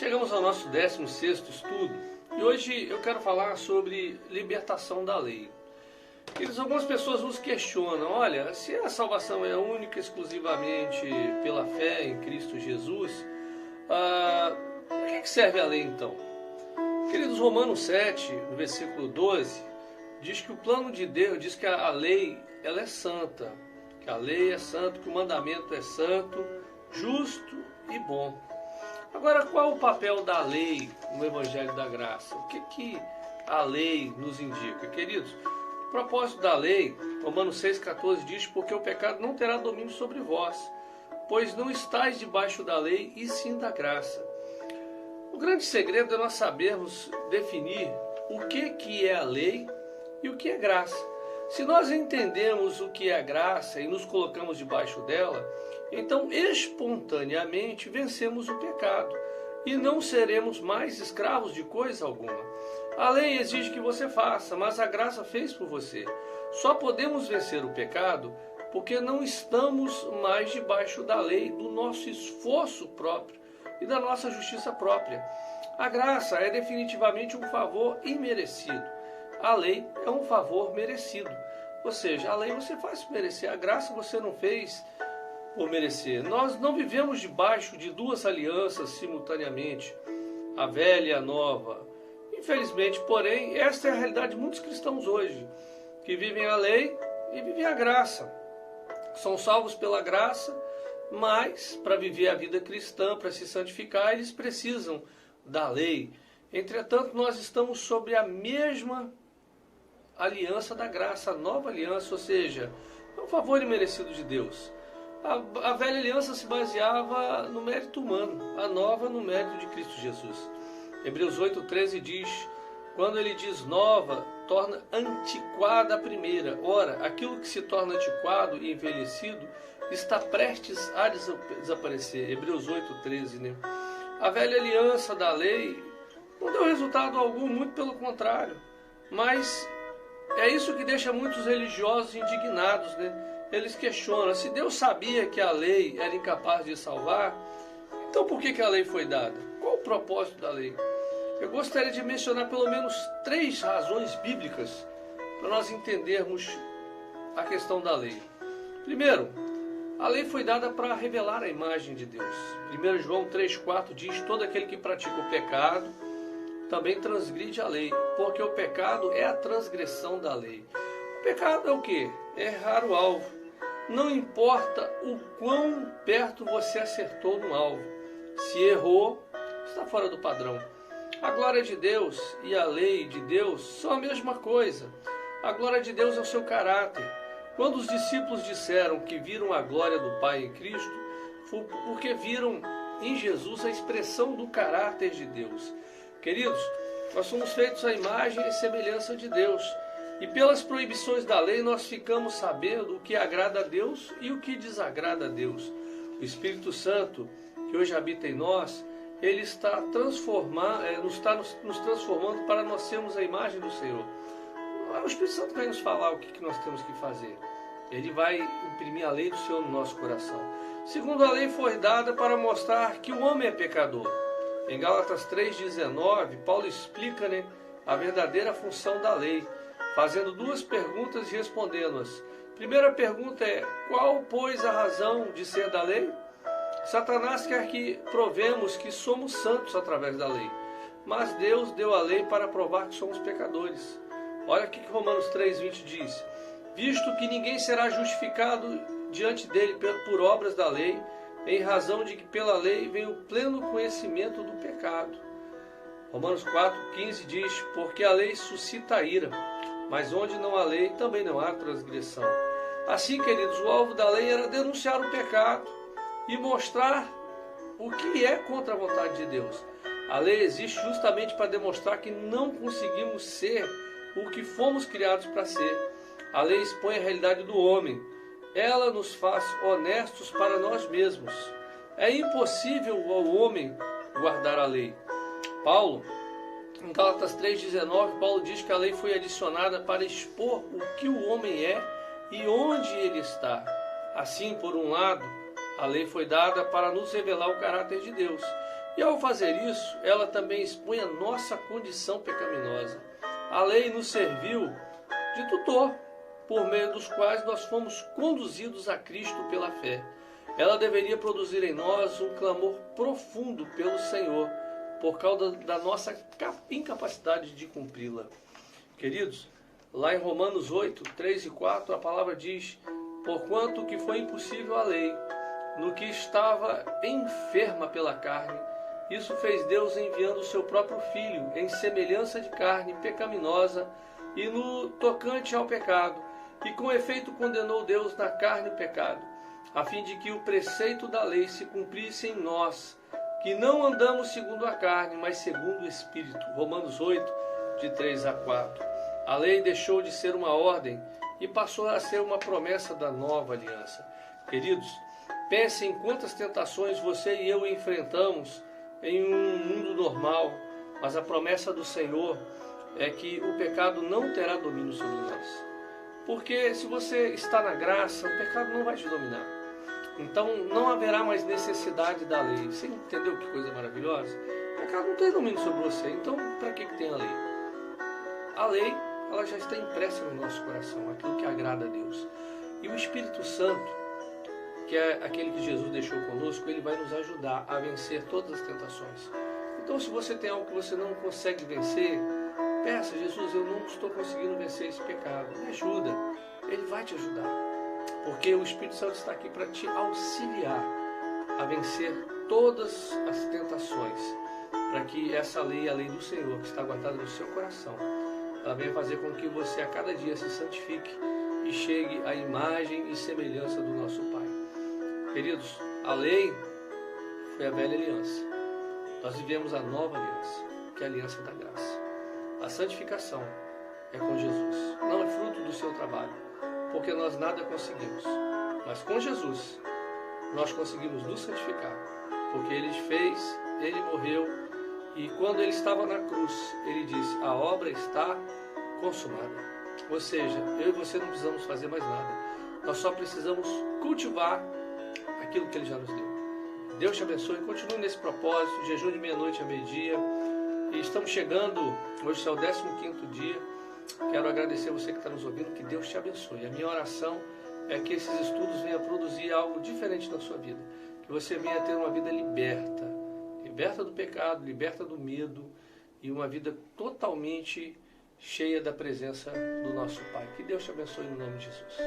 Chegamos ao nosso 16º estudo e hoje eu quero falar sobre libertação da lei. Algumas pessoas nos questionam, olha, se a salvação é única e exclusivamente pela fé em Cristo Jesus, para que serve a lei então? Queridos, Romanos 7, no versículo 12, diz que o plano de Deus, diz que a lei ela é santa, que a lei é santa, que o mandamento é santo, justo e bom. Agora, qual o papel da lei no Evangelho da Graça? O que a lei nos indica? Queridos, o propósito da lei, Romanos 6,14 diz, porque o pecado não terá domínio sobre vós, pois não estáis debaixo da lei, e sim da graça. O grande segredo é nós sabermos definir o que é a lei e o que é graça. Se nós entendemos o que é a graça e nos colocamos debaixo dela, então espontaneamente vencemos o pecado e não seremos mais escravos de coisa alguma. A lei exige que você faça, mas a graça fez por você. Só podemos vencer o pecado porque não estamos mais debaixo da lei, do nosso esforço próprio e da nossa justiça própria. A graça é definitivamente um favor imerecido. A lei é um favor merecido. Ou seja, a lei você faz por merecer, a graça você não fez por merecer. Nós não vivemos debaixo de duas alianças simultaneamente, a velha e a nova. Infelizmente, porém, esta é a realidade de muitos cristãos hoje, que vivem a lei e vivem a graça. São salvos pela graça, mas para viver a vida cristã, para se santificar, eles precisam da lei. Entretanto, nós estamos sobre a mesma aliança da graça, a nova aliança, ou seja, é um favor imerecido de Deus. A velha aliança se baseava no mérito humano, a nova no mérito de Cristo Jesus. Hebreus 8,13 diz, quando ele diz nova, torna antiquada a primeira. Ora, aquilo que se torna antiquado e envelhecido está prestes a desaparecer. Hebreus 8,13, né? A velha aliança da lei não deu resultado algum, muito pelo contrário. Mas é isso que deixa muitos religiosos indignados, né? Eles questionam, se Deus sabia que a lei era incapaz de salvar, então por que a lei foi dada? Qual o propósito da lei? Eu gostaria de mencionar pelo menos 3 razões bíblicas para nós entendermos a questão da lei. Primeiro, a lei foi dada para revelar a imagem de Deus. 1 João 3,4 diz, todo aquele que pratica o pecado também transgride a lei, porque o pecado é a transgressão da lei. O pecado é o quê? É errar o alvo. Não importa o quão perto você acertou no alvo. Se errou, está fora do padrão. A glória de Deus e a lei de Deus são a mesma coisa. A glória de Deus é o seu caráter. Quando os discípulos disseram que viram a glória do Pai em Cristo, foi porque viram em Jesus a expressão do caráter de Deus. Queridos, nós somos feitos à imagem e semelhança de Deus. E pelas proibições da lei nós ficamos sabendo o que agrada a Deus e o que desagrada a Deus. O Espírito Santo, que hoje habita em nós, ele está nos transformando para nós sermos a imagem do Senhor. O Espírito Santo vai nos falar o que nós temos que fazer. Ele vai imprimir a lei do Senhor no nosso coração. Segundo, a lei foi dada para mostrar que o homem é pecador. Em Gálatas 3,19, Paulo explica, a verdadeira função da lei, fazendo 2 perguntas e respondendo-as. Primeira pergunta é, qual, pois, a razão de ser da lei? Satanás quer que provemos que somos santos através da lei, mas Deus deu a lei para provar que somos pecadores. Olha o que Romanos 3,20 diz, visto que ninguém será justificado diante dele por obras da lei, em razão de que pela lei vem o pleno conhecimento do pecado. Romanos 4,15 diz, porque a lei suscita a ira, mas onde não há lei, também não há transgressão. Assim, queridos, o alvo da lei era denunciar o pecado e mostrar o que é contra a vontade de Deus. A lei existe justamente para demonstrar que não conseguimos ser o que fomos criados para ser. A lei expõe a realidade do homem. Ela nos faz honestos para nós mesmos. É impossível ao homem guardar a lei. Paulo, em Gálatas 3,19, Paulo diz que a lei foi adicionada para expor o que o homem é e onde ele está. Assim, por um lado, a lei foi dada para nos revelar o caráter de Deus. E ao fazer isso, ela também expõe a nossa condição pecaminosa. A lei nos serviu de tutor, por meio dos quais nós fomos conduzidos a Cristo pela fé. Ela deveria produzir em nós um clamor profundo pelo Senhor, por causa da nossa incapacidade de cumpri-la. Queridos, lá em Romanos 8, 3 e 4, a palavra diz: porquanto que foi impossível a lei, no que estava enferma pela carne, isso fez Deus enviando o seu próprio Filho, em semelhança de carne pecaminosa, e no tocante ao pecado, e com efeito condenou Deus na carne o pecado, a fim de que o preceito da lei se cumprisse em nós, que não andamos segundo a carne, mas segundo o Espírito. Romanos 8, de 3 a 4. A lei deixou de ser uma ordem e passou a ser uma promessa da nova aliança. Queridos, pensem em quantas tentações você e eu enfrentamos em um mundo normal, mas a promessa do Senhor é que o pecado não terá domínio sobre nós. Porque se você está na graça, o pecado não vai te dominar. Então não haverá mais necessidade da lei. Você entendeu que coisa maravilhosa? O pecado não tem domínio sobre você. Então para que tem a lei? A lei, ela já está impressa no nosso coração, aquilo que agrada a Deus. E o Espírito Santo, que é aquele que Jesus deixou conosco, ele vai nos ajudar a vencer todas as tentações. Então se você tem algo que você não consegue vencer, peça: Jesus, eu não estou conseguindo vencer esse pecado, me ajuda. Ele vai te ajudar, porque o Espírito Santo está aqui para te auxiliar a vencer todas as tentações, para que essa lei, a lei do Senhor, que está guardada no seu coração, ela venha fazer com que você a cada dia se santifique e chegue à imagem e semelhança do nosso Pai. Queridos, a lei foi a velha aliança. Nós vivemos a nova aliança, que é a aliança da graça. A santificação é com Jesus, não é fruto do seu trabalho, porque nós nada conseguimos. Mas com Jesus, nós conseguimos nos santificar, porque Ele fez, Ele morreu, e quando Ele estava na cruz, Ele disse: a obra está consumada. Ou seja, eu e você não precisamos fazer mais nada. Nós só precisamos cultivar aquilo que Ele já nos deu. Deus te abençoe, continue nesse propósito, jejum de meia-noite a meio-dia. E estamos chegando, hoje é o 15º dia. Quero agradecer a você que está nos ouvindo, que Deus te abençoe. A minha oração é que esses estudos venham produzir algo diferente na sua vida. Que você venha ter uma vida liberta. Liberta do pecado, liberta do medo e uma vida totalmente cheia da presença do nosso Pai. Que Deus te abençoe no nome de Jesus.